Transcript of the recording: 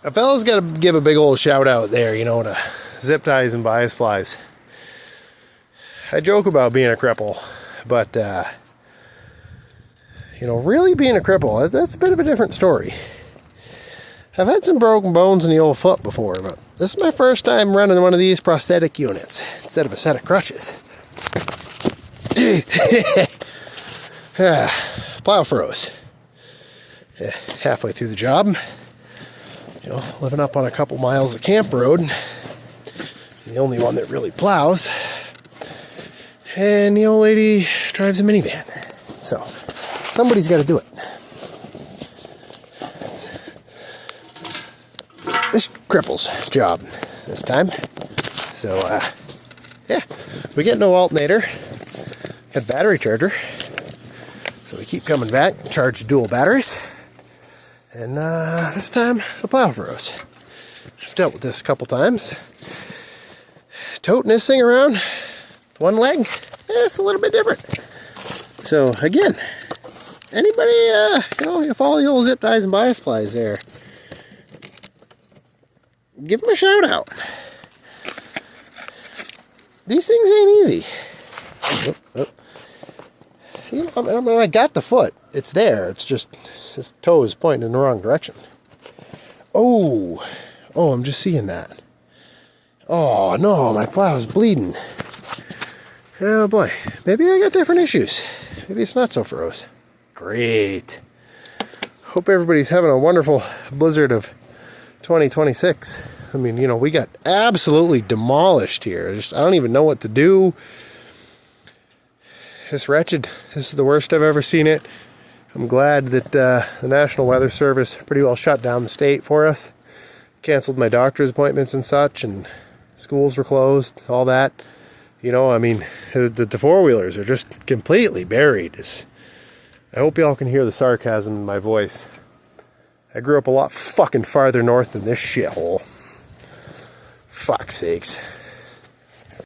A fella's got to give a big old shout out there, you know, to Zip Ties and Bias Plies. I joke about being a cripple, but, you know, really being a cripple, that's a bit of a different story. I've had some broken bones in the old foot before, but this is my first time running one of these prosthetic units instead of a set of crutches. Plow froze. Yeah, halfway through the job. You know, living up on a couple miles of camp road. The only one that really plows. And the old lady drives a minivan. So, somebody's got to do it. This cripple's job this time. So, yeah, we get no alternator. Got a battery charger. So we keep coming back, charge dual batteries. And this time, the plow froze. I've dealt with this a couple times. Toting this thing around with one leg, it's a little bit different. So again, anybody, you know, you follow the old Zip Ties and Bias Plies there, give them a shout out. These things ain't easy. You know, I mean, I got the foot. It's there. It's just his toe is pointing in the wrong direction. Oh, I'm just seeing that. Oh no, my plow is bleeding. Oh boy, maybe I got different issues. Maybe it's not so froze. Great. Hope everybody's having a wonderful blizzard of 2026. I mean, you know, we got absolutely demolished here. I don't even know what to do. It's wretched. This is the worst I've ever seen it. I'm glad that the National Weather Service pretty well shut down the state for us. Canceled my doctor's appointments and such, and schools were closed, all that. You know, I mean, the four-wheelers are just completely buried. I hope y'all can hear the sarcasm in my voice. I grew up a lot fucking farther north than this shithole. Fuck's sakes.